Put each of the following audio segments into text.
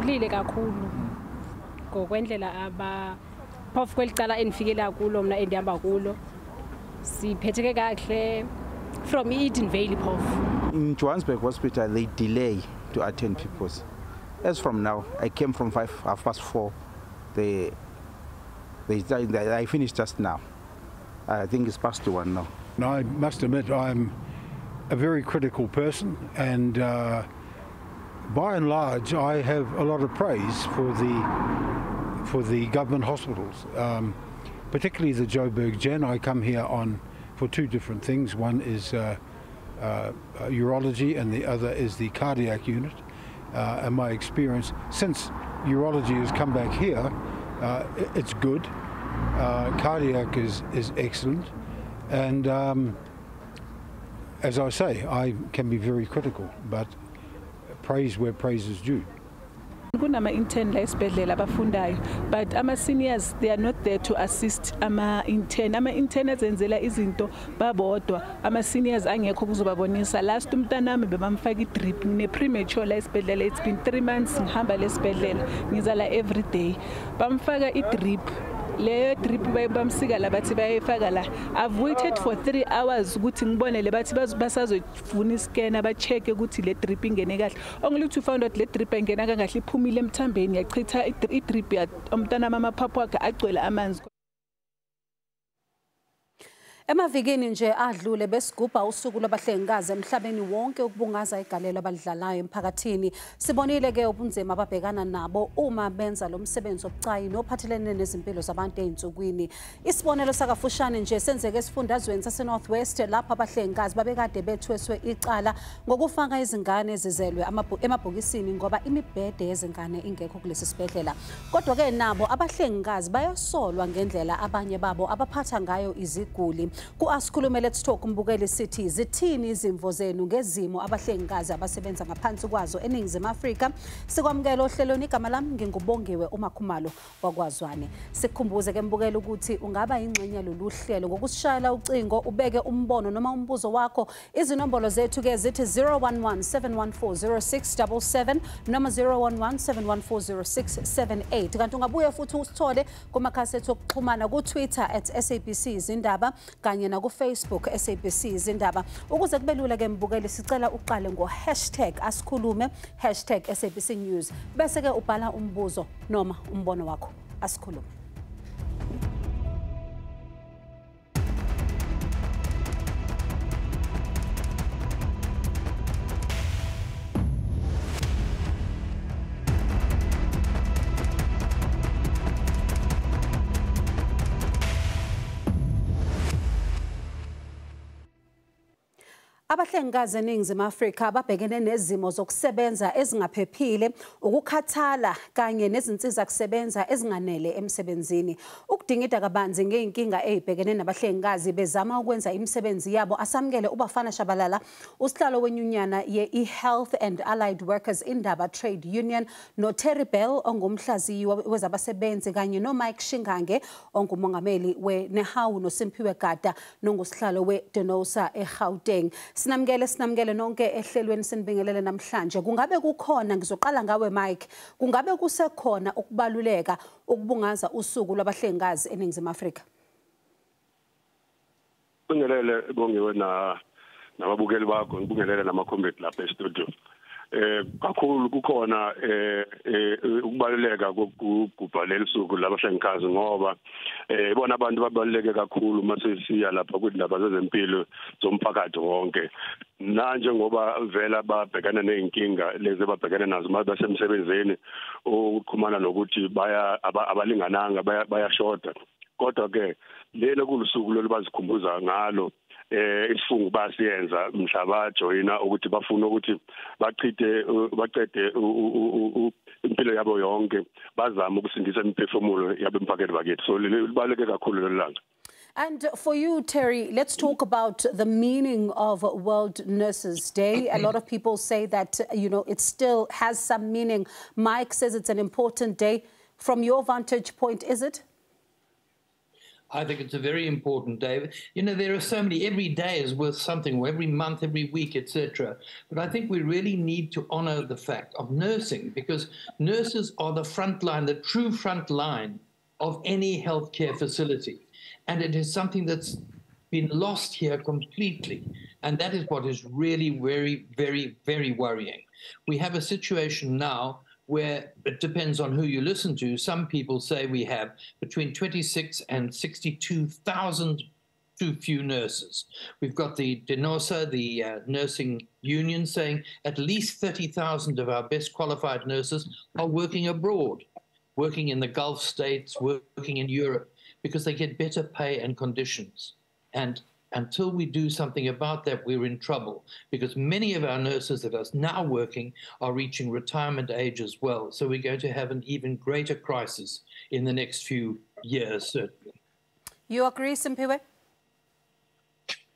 Ngijabulile kakhulu ngokwendlela phofu kwelicala enifikela kulo mina endihamba kulo. Siphetheke kahle from Eden Valley phofu. In Johannesburg Hospital, they delay to attend people. As from now, I came from 4:30. I finished just now. I think it's past 1 now. I must admit I'm a very critical person, and by and large I have a lot of praise for the government hospitals, particularly the Joburg Gen. I come here for 2 different things. One is urology and the other is the cardiac unit. And my experience since urology has come back here, it's good. Cardiac is excellent, and as I say, I can be very critical, but praise where praise is due. Kunama-intern la esibhedlela abafundayo, but ama-seniors they are not there to assist ama-intern. Ama-intern azenzela izinto babodwa, ama-seniors angekho kuzobabonisa. Last umntanami bebamfaka i-drip ngine-premature la esibhedlela. It's been 3 months ngihamba le esibhedlela, ngiza la every day. Bamfaka i-drip. Le drip bamsika la bathi bayifaka la. I've waited for 3 hours ukuthi ngibone le bathi basazofuna iscan abacheck ukuthi le drip ingene kahle. Only to found out le drip ingena kahle iphumile emthambeni yachitha i-drip ya umntana amaphaphu akhe agcwele amanzi. Emavikini nje adlule besigubha usuku lwabahlengikazi emhlabeni wonke ukubungaza igalelo abalidlalayo emphakathini. Sibonile ke ubunzima ababhekana nabo uma benza lo msebenzi obucayi nophathelene nezimpilo zabantu einsukwini. Isibonelo sakafushane nje senzeke esifundazweni saseNorth West lapha abahlengikazi babekade bethweswe icala ngokufaka izingane ezizelwe emabhokisini ngoba imibhede yezingane ingekho kulesi sibhedlela. Kodwa ke nabo abahlengikazi bayasolwa ngendlela abanye babo abaphatha ngayo iziguli. Ku Asikhulume let's talk umbukeli sithi zithini izimvo zenu ngezimo abahlengikazi abasebenza ngaphansi kwazo eningizimu Afrika. Sikwamukela ohlelweni igama lami ngingubongiwe uMakhumalo wakwazwane. Sikhumbuze ke mbukeli ukuthi ungaba ingxenye loluhlelo ngokusishayela ucingo ubeke umbono noma umbuzo wakho. Izinombolo zethu ke zithi 011-714-0677 noma 011-714-0678. Kanti ungabuye futhi usithole kumakhasi ethu okuxhumana ku Twitter @SABC Izindaba kanye na ku Facebook SABC Izindaba. Ukuze kube lula ke mbukeli sicela uqale ngo #Asikhulume #SABC News bese ke ubhala umbuzo noma umbono wakho. Asikhulume. Abahlengikazi eningizimu Afrika babhekene nezimo zokusebenza ezingaphephile, ukukhathala kanye nezinsiza kusebenza ezinganele emsebenzini. Ukudingida kabanzi ngeinkinga ezibhekene nabahlengikazi bezama ukwenza imisebenzi yabo asamukele ubafana Shabalala, usihlalo wenyunyana ye-Health and Allied Workers Indaba Trade Union, no Terry Bell ongumhlaziyi wezabasebenzi kanye no Mike Shingange ongumongameli we-Nehawu no Simpiwe Gada nongusihlalo we-Denosa eGauteng. Sinamukele nonke ehlelweni sinibingelele namhlanje. Kungabe kukhona ngizoqala ngawe Mike, kungabe kusekhona ukubaluleka ukubungaza usuku lwabahlengikazi eningizimu Afrika? Bingelele bongiwe nababukeli bakho, ngibingelele namakhombeti lapha e-studio. Kakhulu kukhona ukubaluleka kokugubha leli suku labahlengikazi ngoba ibona abantu babaluleke kakhulu mase siya lapha kwindaba zezempilo zomphakathi wonke. Nanje ngoba vela babhekana nezinkinga lezi babhekana nazo basemsebenzini ukukhumana nokuthi abalingananga bayashoda. Kodwa ke lelo kulusuku lolubazikhumbuza ngalo isifungo basiyenza mhlaba joyina ukuthi bafuna ukuthi baqede impilo yabo yonke bazama ukusindisa imiphefumulo yabo emphakathini bakithi. So libaluleke kakhulu lelanga. And for you, Terry, let's talk about the meaning of World Nurses Day. A lot of people say that, it still has some meaning. Mike says it's an important day. From your vantage point, is it? I think it's a very important day. You know, there are so many, every day is worth something, or every month, every week, etc. But I think we really need to honor the fact of nursing, because nurses are the front line, the true front line of any healthcare facility. And it is something that's been lost here completely. And that is what is really very, very, very worrying. We have a situation now where it depends on who you listen to. Some people say we have between 26 and 62,000 too few nurses. We've got the DENOSA, the nursing union, saying at least 30,000 of our best qualified nurses are working abroad, working in the Gulf states, working in Europe, because they get better pay and conditions. And until we do something about that, we're in trouble, because many of our nurses that are now working are reaching retirement age as well. So we're going to have an even greater crisis in the next few years, certainly. You agree, Simpiwe?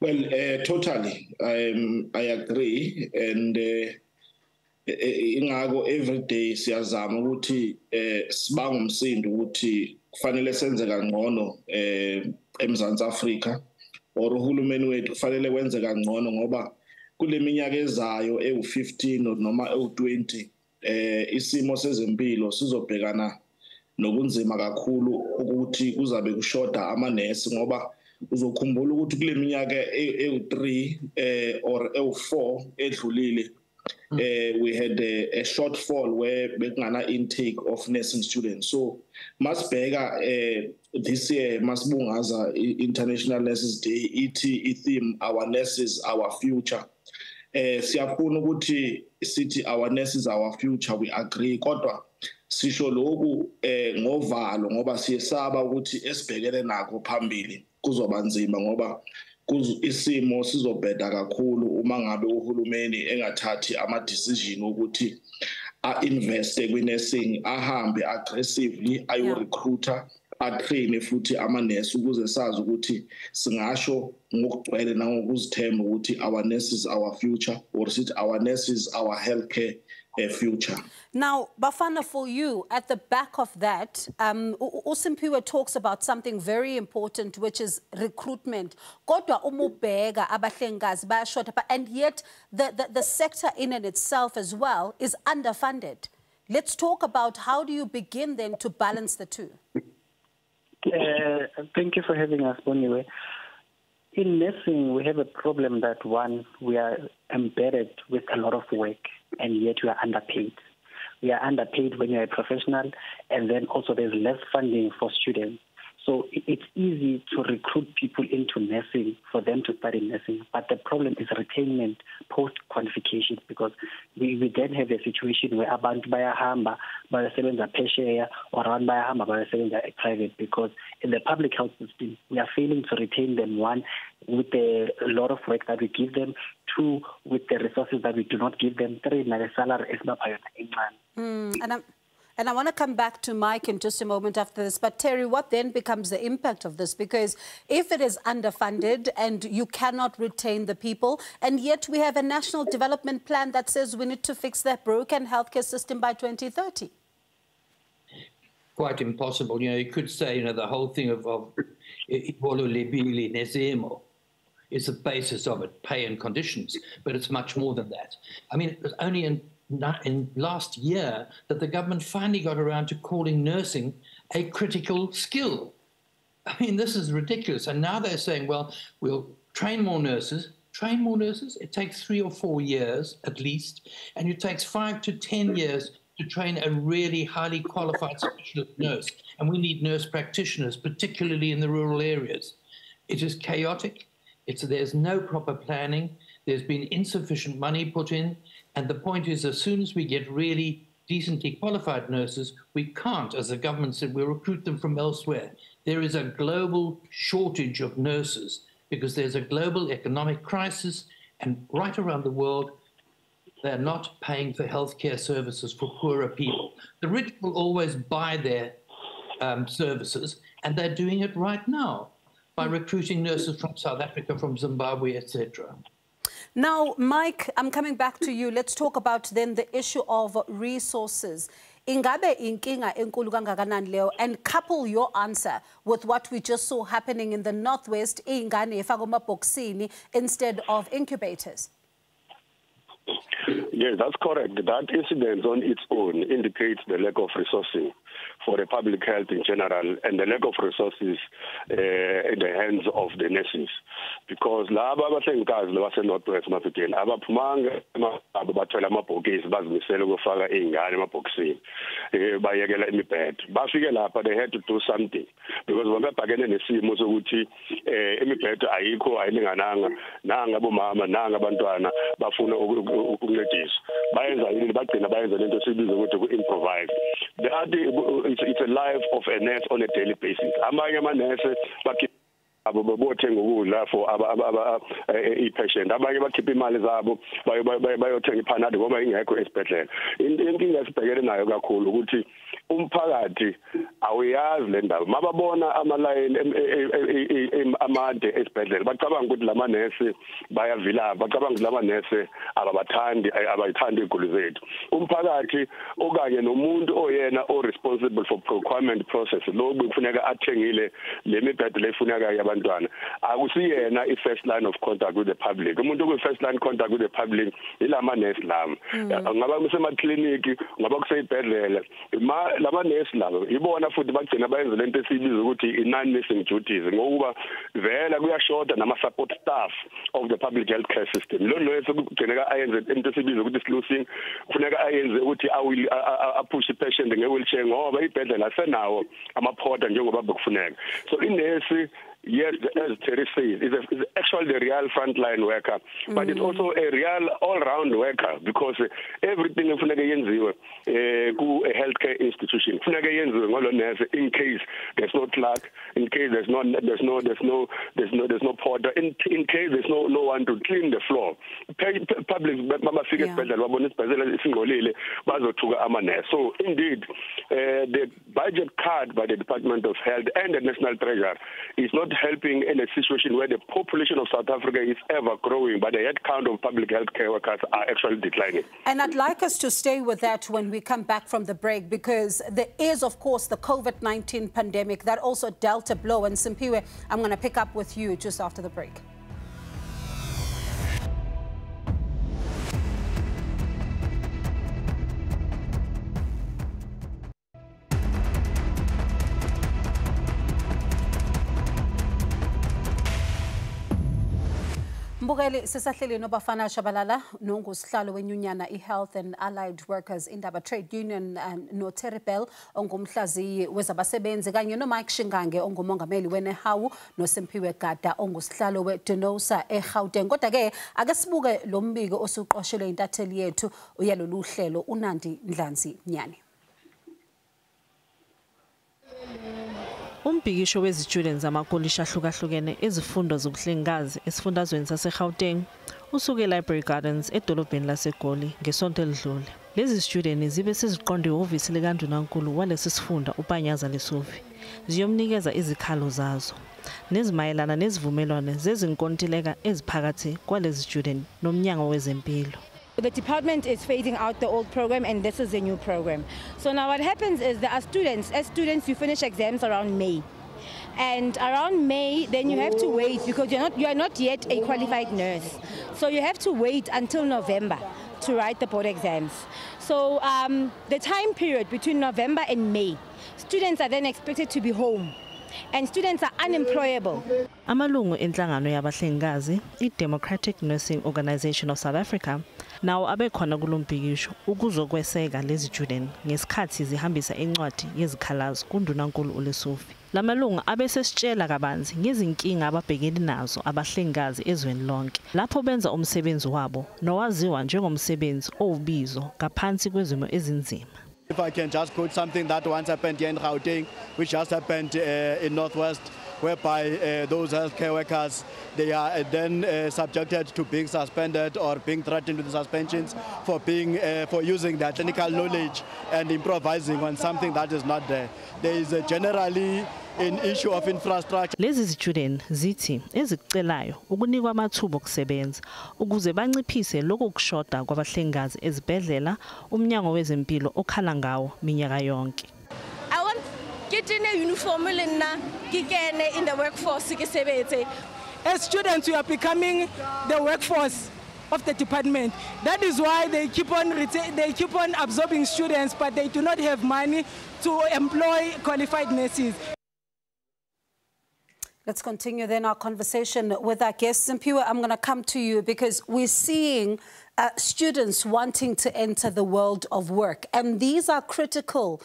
Well, totally. I agree. And every day siyazama ukuthi sibanga umsindo ukuthi kufanele senze kangcono eMzantsi Afrika. Or uhulumeni wethu kufanele wenze kangcono ngoba kule minyaka ezayo ewu15 noma ewu20 isimo sezempilo sizobhekana nobunzima kakhulu ukuthi kuzabe kushoda amanesi, ngoba uzokhumbula ukuthi kule minyaka ewu3 or ewu4 edlulile we had a shortfall where bekungana intake of nursing students. So masibheka this year masibungaza International Nurses Day, ithi theme our nurses our future. Siyafuna ukuthi sithi our nurses our future, we agree, kodwa sisho lokhu ngovalo ngoba siyesaba ukuthi esibhekele nakho phambili kuzoba nzima, ngoba isimo sizobheda kakhulu uma ngabe uhulumeni engathathi ama decision ukuthi a-investe kwi-nursing, ahambe aggressively ayo-recruiter, atrain futhi amanesi ukuze sazi ukuthi singasho ngokugcwele nangokuzithemba ukuthi our nurses our future, or sithi our nurses our healthcare future. Now, Bafana, for you, at the back of that, Usimpiwe talks about something very important, which is recruitment. Kodwa umubheka abahlengikazi bayashoda, and yet the sector in and itself as well is underfunded. Let's talk about how do you begin then to balance the two? Thank you for having us, Sibonile. In nursing, we have a problem that, one, we are embedded with a lot of work, and yet we are underpaid. We are underpaid when you're a professional, and then also there's less funding for students. So it's easy to recruit people into nursing for them to study nursing, but the problem is retainment post-qualification, because we then have a situation where abantu bayahamba basebenza phesheya or abantu bayahamba basebenza private, because in the public health system we are failing to retain them, one, with a lot of work that we give them, two, with the resources that we do not give them, three, na salary is not And I want to come back to Mike in just a moment after this. But Terry, what then becomes the impact of this? Because if it is underfunded and you cannot retain the people, and yet we have a national development plan that says we need to fix that broken healthcare system by 2030. Quite impossible. You know, you could say, you know, the whole thing of ngezimo is the basis of it, pay and conditions, but it's much more than that. I mean, it was only in last year that the government finally got around to calling nursing a critical skill. I mean, this is ridiculous. And now they're saying, well, we'll train more nurses. Train more nurses? It takes 3 or 4 years at least, and it takes 5 to 10 years to train a really highly qualified specialist nurse. And we need nurse practitioners, particularly in the rural areas. It is chaotic. There's no proper planning. There's been insufficient money put in. And the point is, as soon as we get really decently qualified nurses, we can't, as the government said, we'll recruit them from elsewhere. There is a global shortage of nurses because there's a global economic crisis, and right around the world, they're not paying for healthcare services for poorer people. The rich will always buy their services, and they're doing it right now by recruiting nurses from South Africa, from Zimbabwe, etc. Now, Mike, I'm coming back to you. Let's talk about then the issue of resources. Ingabe inkinga enkulu kangakanani leyo, and couple your answer with what we just saw happening in the Northwest, ingane efaka emabhokisini instead of incubators. Yes, that's correct. That incident on its own indicates the lack of resourcing for the public health in general and the lack of resources in the hands of the nurses. Because laba abahlengikazi base-Northwest Emavikini abaphumanga bathwele amabhokisi bazimisele ukufaka iy'ngane emabhokisini bayekela imibhede. Bafike lapha they had to do something because babebhekene nesimo sokuthi imibhede ayikho ayilingananga, nanga abomama nanga abantwana bafuna ukuncediswa. Bayenza yini bagcina bayenza lento esibiza ukuthi ku-improvise. It's a life of a nurse on a daily basis. Amanye amanurse bothenga ukudla for i-patient, abanye bakhipha imali zabo bayothenga iPanado ngoba ingekho esibhedlela. Inkinga esibhekene nayo kakhulu ukuthi umphakathi awuyazi le ndaba. Mababona amalayini amade esibhedlela bacabanga ukuthi lamanesi bayavilapha, bacabanga ukuthi lamanesi abayithandi iguli zethu. Umphakathi okanye nomuntu oyena responsible for procurement process lo kufuneka athengile le mibhede lefuneka yabantwana akusiyena i-first line of contact with the public. Umuntu kwi-first line contact with the public ilamanesi lama ngaba kusemakliniki ngaba kuseyibhedlela lamanesi labo ibona futhi bagcina bayenza lento esibiza ukuthi i-non-nursing duties ngokuba vela kuyashoda nama-support staff of the public health care system. Lo kugcineka ayenze into esibiza ukuthi sluicing kufuneka ayenze ukuthi apushe i-patient nge-wheelchair ngoba ibhedlela senawo amaphota njengoba bekufuneka. So inesi, yes, as Terry says, is actually the real frontline worker, but it's also a real all-round worker because everything kufuneka yenziwe ku a healthcare institution kufuneka yenziwe ngolo nurse in case there's no clerk, in case there's no porter, in case there's no one to clean the floor. Public mabafika esibhedlela babona isibhedlela isingcolile bazothuka ama-nurse. So indeed the budget cut by the Department of Health and the National Treasury is not helping in a situation where the population of South Africa is ever growing, but the head count of public health care workers are actually declining. And I'd like us to stay with that when we come back from the break, because there is, of course, the COVID-19 pandemic that also dealt a blow. And Simpiwe, I'm going to pick up with you just after the break. Mbukeli sisahleli nobafana Shabalala nongusihlalo wenyunyana iHealth and Allied Workers Indaba Trade Union no Teribel ongumhlaziyi wezabasebenzi kanye no Mike Shingange ongumongameli weNehawu no Simpiwe Gada ongusihlalo weDenosa eGauteng. Kodwa ke ake sibuke lo mbiko osuqoshelwe intatheli yethu uyalolu hlelo uNandi Ndlanzi Nyani. Umbhikisho wezi-students amakolisha ahlukahlukene ezifundo zobuhlengikazi esifundazweni saseGauteng usuke eLibrary Gardens edolobheni laseGoli ngesonto elidlule. Lezi students zibe seziqonde ihhovisi likaNdunankulu walesi sifunda uPanyaza Lesufi ziyomnikeza izikhalo zazo nezimayelana nezivumelwano zezinkontileka eziphakathi kwalezi students nomnyango wezempilo. The department is phasing out the old program and this is a new program. So now what happens is there are students, as students you finish exams around May. And around May then you have to wait because you are not yet a qualified nurse. So you have to wait until November to write the board exams. So the time period between November and May, students are then expected to be home. And students are unemployable. Amalungu enhlangano yabahlengikazi, i-Democratic Nursing Organization of South Africa, nawo abekhona kulombhikisho ukuzokweseka lezi students ngesikhathi zihambisa incwadi yezikhalazo kuNdunankulu uLesufi. Lamalungu abesesitshela kabanzi ngezinkinga ababhekene nazo abahlengikazi ezweni lonke lapho benza umsebenzi wabo nowaziwa njengomsebenzi owubizo ngaphansi kwezimo ezinzima. If I can just quote something that once happened here in Gauteng, which just happened in Northwest, whereby those healthcare workers, they are then subjected to being suspended or being threatened with suspensions for using their clinical knowledge and improvising on something that is not there. There is generally in issue of infrastructure. Lezi zitshudeni zithi ezikucelayo ukunikwa amathuba okusebenza ukuze banciphise lokho kushoda kwabahlengikazi ezibhedlela umnyango wezempilo okhala ngawo minyaka yonke. I want get in a uniform in the workforce. As students, we are becoming the workforce of the department. That is why they keep on absorbing students, but they do not have money to employ qualified nurses. Let's continue then our conversation with our guests. And Piwa, I'm going to come to you because we're seeing students wanting to enter the world of work. And these are critical,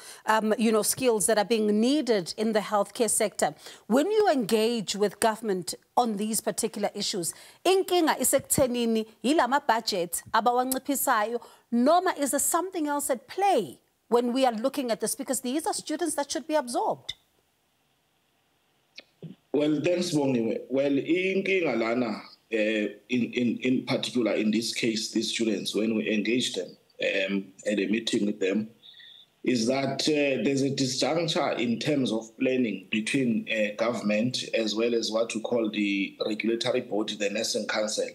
skills that are being needed in the healthcare sector. When you engage with government on these particular issues, inkinga isekuthenini yilama budget abawanciphisayo noma is there something else at play when we are looking at this? Because these are students that should be absorbed. Well, thanks, Sibonile. Well, inkinga lana, in particular, in this case, these students, when we engage them at a meeting with them, is that there's a disjuncture in terms of planning between government as well as what we call the regulatory body, the Nursing Council.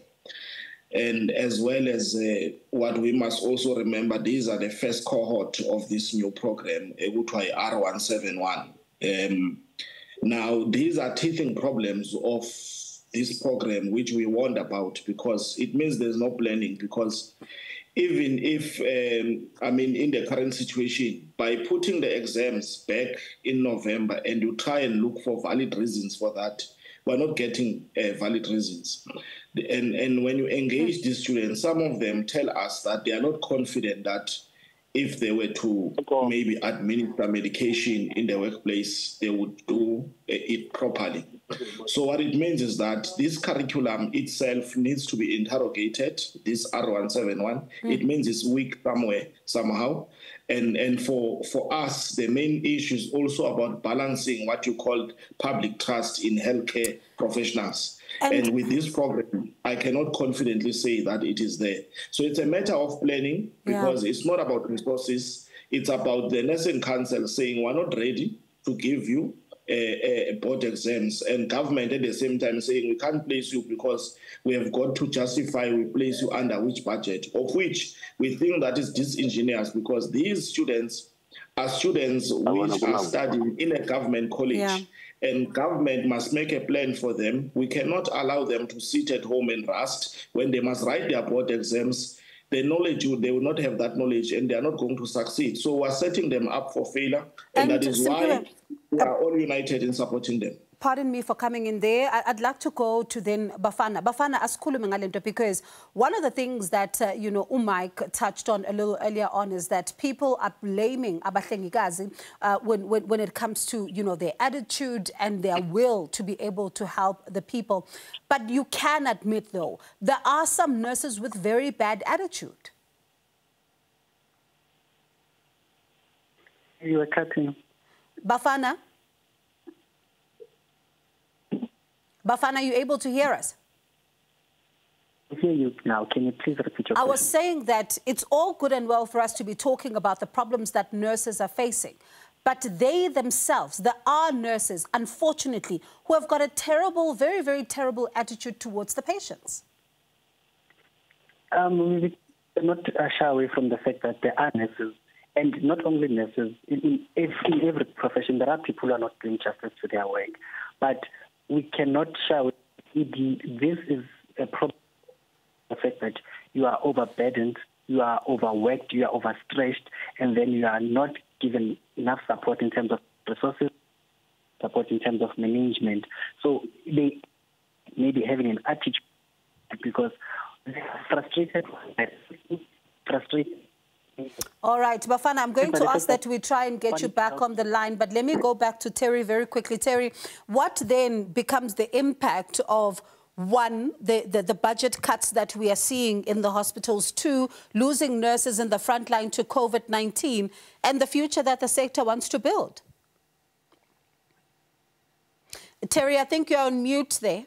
And as well as what we must also remember, these are the first cohort of this new program, R171. Now, these are teething problems of this program, which we warned about, because it means there's no planning. Because even if, in the current situation, by putting the exams back in November and you try and look for valid reasons for that, we're not getting valid reasons. And when you engage these students, some of them tell us that they are not confident that if they were to maybe administer medication in the workplace, they would do it properly. So what it means is that this curriculum itself needs to be interrogated, this R171. It means it's weak somewhere, somehow. And for us, the main issue is also about balancing what you call public trust in healthcare professionals. And with this program, I cannot confidently say that it is there. So it's a matter of planning, because it's not about resources. It's about the Nursing Council saying we're not ready to give you board exams, and government at the same time saying we can't place you because we have got to justify we place you under which budget, of which we think that is disingenuous, because these students are students which are studying in a government college. And government must make a plan for them. We cannot allow them to sit at home and rest when they must write their board exams. The knowledge, they will not have that knowledge, and they are not going to succeed. So we're setting them up for failure, and that is why we are all united in supporting them. Pardon me for coming in there. I'd like to go to then Bafana. Bafana, Asikhulume ngalento, because one of the things that, Mike touched on a little earlier on is that people are blaming abahlengikazi when it comes to, their attitude and their will to be able to help the people. But you can admit, though, there are some nurses with very bad attitude. You are cutting. Bafana? Bafana, are you able to hear us? I hear you now. Can you please repeat your question? I was saying that it's all good and well for us to be talking about the problems that nurses are facing. But they themselves, there are nurses, unfortunately, who have got a terrible, very, very terrible attitude towards the patients. We cannot shy away from the fact that there are nurses, and not only nurses. In every profession, there are people who are not doing justice to their work. But we cannot shy away. This is a problem. The fact that you are overburdened, you are overworked, you are overstretched, and then you are not given enough support in terms of resources, support in terms of management. So they may be having an attitude because they are frustrated. All right, Bafana, I'm going to ask that we try and get you back on the line, but let me go back to Terry very quickly. Terry, what then becomes the impact of, one, the budget cuts that we are seeing in the hospitals, two, losing nurses in the front line to COVID-19, and the future that the sector wants to build? Terry, I think you're on mute there.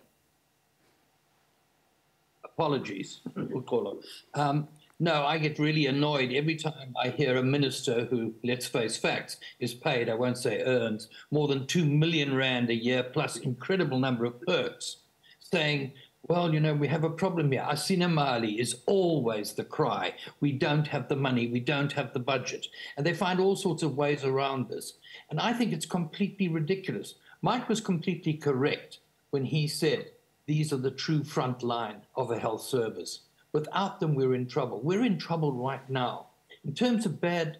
Apologies, we'll call it. No, I get really annoyed every time I hear a minister who, let's face facts, is paid, I won't say earns, more than 2 million rand a year plus incredible number of perks, saying, well, you know, we have a problem here. Asikhulume is always the cry. We don't have the money. We don't have the budget. And they find all sorts of ways around this. And I think it's completely ridiculous. Mike was completely correct when he said, these are the true front line of a health service. Without them, we're in trouble. We're in trouble right now. In terms of bad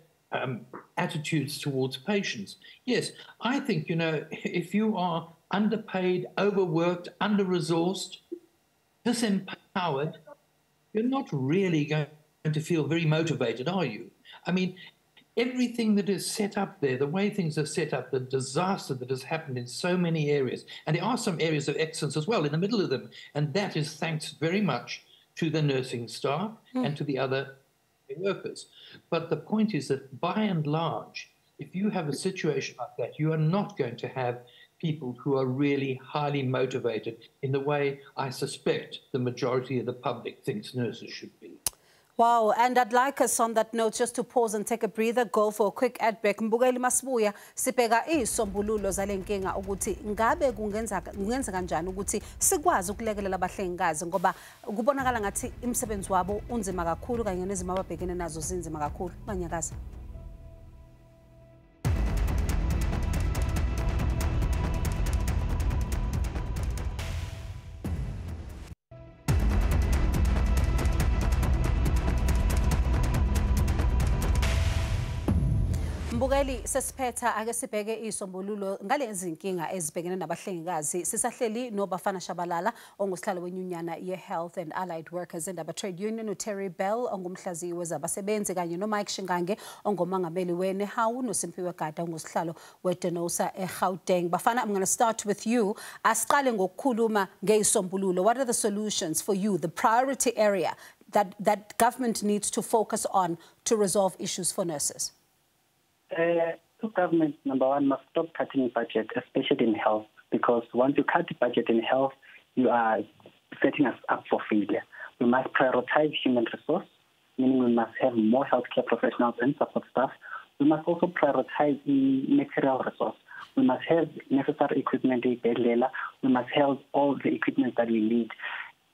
attitudes towards patients, yes, I think, you know, if you are underpaid, overworked, under-resourced, disempowered, you're not really going to feel very motivated, are you? I mean, everything that is set up there, the way things are set up, the disaster that has happened in so many areas, and there are some areas of excellence as well in the middle of them, and that is thanks very much to the nursing staff and to the other workers. But the point is that by and large, if you have a situation like that, you are not going to have people who are really highly motivated in the way I suspect the majority of the public thinks nurses should be. Wow, and I'd like us on that note just to pause and take a breather, go for a quick ad break. Mbukeli masibuya sibheka isombululo zalenkinga ukuthi ngabe kungenza kanjani ukuthi sikwazi ukulekelela abahlengikazi ngoba kubonakala ngathi imsebenzi wabo unzima kakhulu kanye nezimo ababhekene nazo zinzima kakhulu. Banyakaza. Mbukeli sesiphetha ake sibheke isombululo ngalezi inkinga ezibhekene nabahlengikazi sisahleli noBafana Shabalala ongusihlalo wenyunyana ye-Health and Allied Workers Indaba Trade Union uTerry Bell ongumhlaziyi wezabasebenzi kanye noMike Shingange ongomongameli weNehawu noSimpiwe Gada ongusihlalo weDenosa eGauteng. Bafana, I'm going to start with you. Asiqale ngokukhuluma ngeyisombululo. What are the solutions for you, the priority area that government needs to focus on to resolve issues for nurses? The government, number one, must stop cutting budget, especially in health, because once you cut the budget in health, you are setting us up for failure. We must prioritize human resource, meaning we must have more healthcare professionals and support staff. We must also prioritize the material resource. We must have necessary equipment, we must have all the equipment that we need.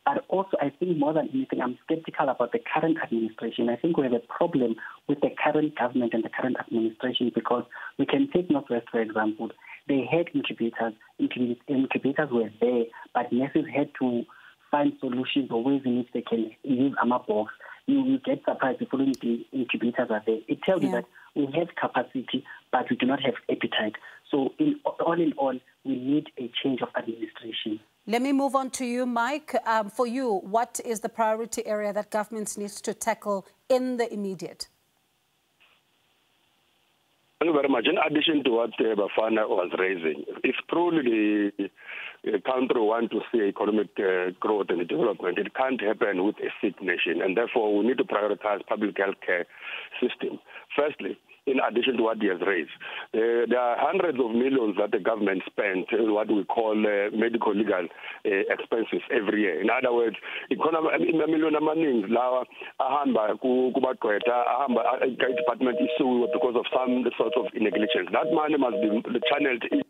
But also, I think more than anything, I'm skeptical about the current administration. I think we have a problem with the current government and the current administration because we can take Northwest, for example. They had incubators. Incubators were there, but nurses had to find solutions or ways in which they can use box. You get surprised if the incubators are there. It tells you that we have capacity, but we do not have appetite. So all in all, we need a change of administration. Let me move on to you, Mike. For you, what is the priority area that government needs to tackle in the immediate? Thank you very much. In addition to what Bafana was raising, if truly the country wants to see economic growth and development, it can't happen with a sick nation, and therefore we need to prioritize public health care system. Firstly, in addition to what he has raised, there are hundreds of millions that the government spent in what we call medical legal expenses every year. In other words, million amaningi lawa ahamba kubagqwetha ahamba department issue because of some sort of negligence. That money must be channeled in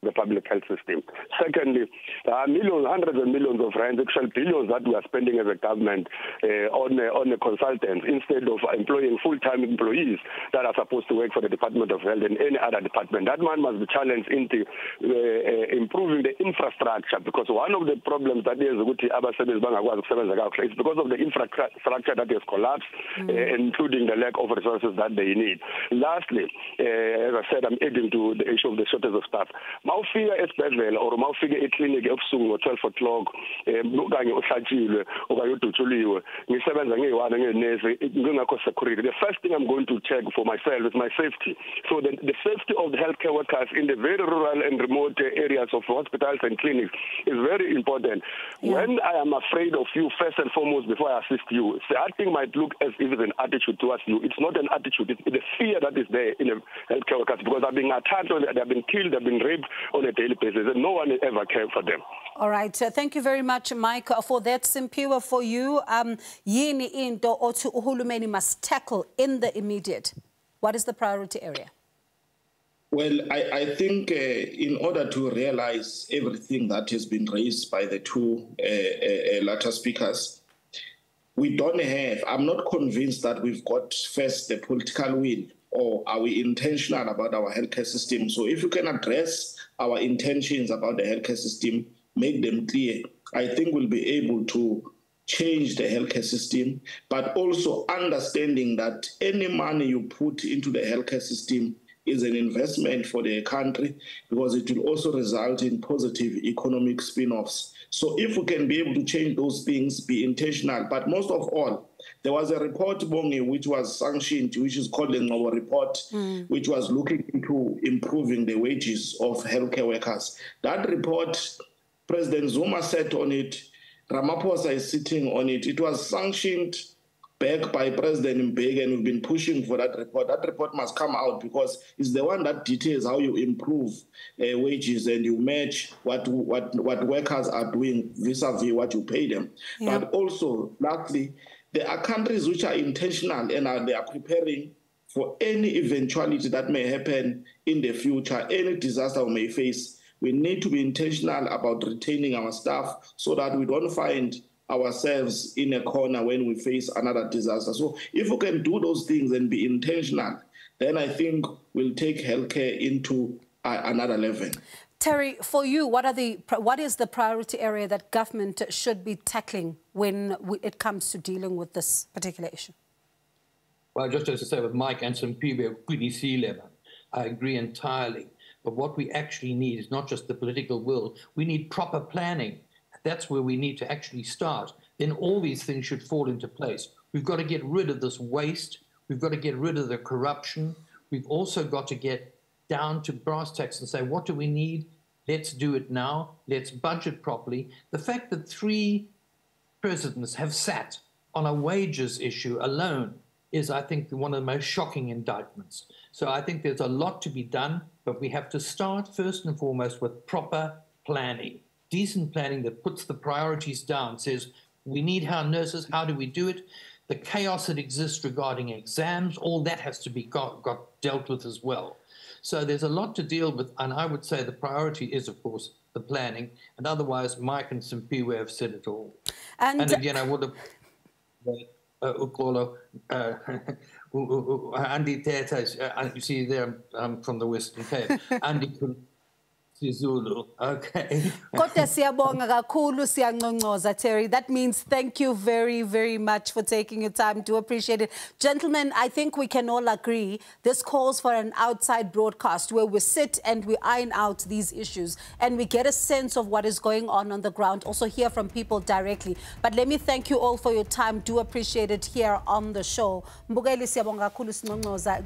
the public health system. Secondly, there are millions, hundreds of millions of rands, actually billions that we are spending as a government on the consultants instead of employing full-time employees that are supposed to work for the Department of Health and any other department. That man must be challenged into improving the infrastructure, because one of the problems that is abasebenza bangakwazi ukusebenza kahle is because of the infrastructure that has collapsed, including the lack of resources that they need. Lastly, as I said, I'm adding to the issue of the shortage of staff. Mawufika esibhedlela or mawufika eklinik ebusuku ngo-12 o'clock okanye uhlatshilwe okanye udutshuliwe ngisebenza ngeyi-1 ngenesi ngingakho security, the first thing I'm going to check for myself is my safety. So the safety of the healthcare workers in the very rural and remote areas of hospitals and clinics is very important. When I am afraid of you, first and foremost, before I assist you, that thing might look as if it's an attitude towards you. It's not an attitude. It's the fear that is there in the healthcare workers, because they're being attacked, they've been killed, they've been raped on a daily basis, and no one ever cared for them. All right, thank you very much, Mike, for that. Simpiwe, for you, yini into othi uhulumeni must tackle in the immediate? What is the priority area? Well, I think in order to realize everything that has been raised by the two latter speakers, we don't have, I'm not convinced that we've got first the political will, or are we intentional about our healthcare system. So if you can address our intentions about the healthcare system, make them clear, I think we'll be able to change the healthcare system, but also understanding that any money you put into the healthcare system is an investment for the country, because it will also result in positive economic spin-offs. So if we can be able to change those things, be intentional, but most of all, there was a report, Bongi, which was sanctioned, which is called the Nabo report, which was looking into improving the wages of healthcare workers. That report, President Zuma sat on it, Ramaphosa is sitting on it. It was sanctioned back by President Mbeki, and we've been pushing for that report. That report must come out because it's the one that details how you improve wages and you match what workers are doing vis-a-vis what you pay them. Yeah. But also, lastly, there are countries which are intentional and they are preparing for any eventuality that may happen in the future, any disaster we may face. We need to be intentional about retaining our staff so that we don't find ourselves in a corner when we face another disaster. So if we can do those things and be intentional, then I think we'll take healthcare into another level. Terry, for you, what is the priority area that government should be tackling when it comes to dealing with this particular issue? Well, just as I say with Mike and some people, I agree entirely. But what we actually need is not just the political will. We need proper planning. That's where we need to actually start. Then all these things should fall into place. We've got to get rid of this waste. We've got to get rid of the corruption. We've also got to get down to brass tacks and say, what do we need? Let's do it now. Let's budget properly. The fact that 3 presidents have sat on a wages issue alone is, I think, one of the most shocking indictments. So I think there's a lot to be done, but we have to start first and foremost with proper planning. Decent planning that puts the priorities down, says we need our nurses, how do we do it? The chaos that exists regarding exams, all that has to be got dealt with as well. So there's a lot to deal with, and I would say the priority is, of course, the planning, and otherwise Mike and Simpiwe have said it all. And again, I would have... Andy Teta, you see there, from the Western Cape. Andy Zulu. Okay. Kodwa siyabonga kakhulu, siyangqongqoza, Terry. That means thank you very, very much for taking your time. Do appreciate it. Gentlemen, I think we can all agree this calls for an outside broadcast where we sit and we iron out these issues and we get a sense of what is going on the ground, also hear from people directly. But let me thank you all for your time. Do appreciate it here on the show. Mbukeli siyabonga kakhulu singqongqoza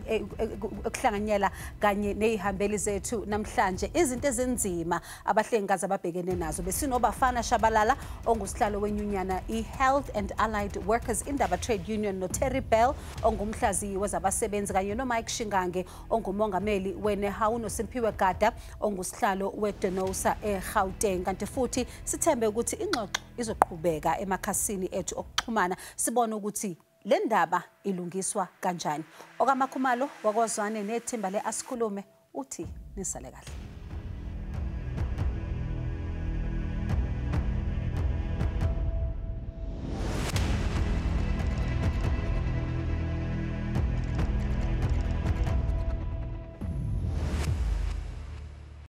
ukuhlanganyela kanye nezihambeli zethu namhlanje. Izinto nzima abahlengikazi ababhekene nazo besinobafana Shabalala ongusihlalo wenyunyana i-Health and Allied Workers Indaba Trade Union noTerry Bell ongumhlaziyi wezabasebenza kanye noMike Shingange ongumongameli weNehawu noSimpiwe Gada ongusihlalo weDenosa eGauteng. Kanti futhi sithembe ukuthi ingxoxo izoqhubeka emakhasini ethu okuxhumana sibone ukuthi le ndaba ilungiswa kanjani. Okamakhumalo wakozwane nethimba le Asikhulume uthi nisale kahle.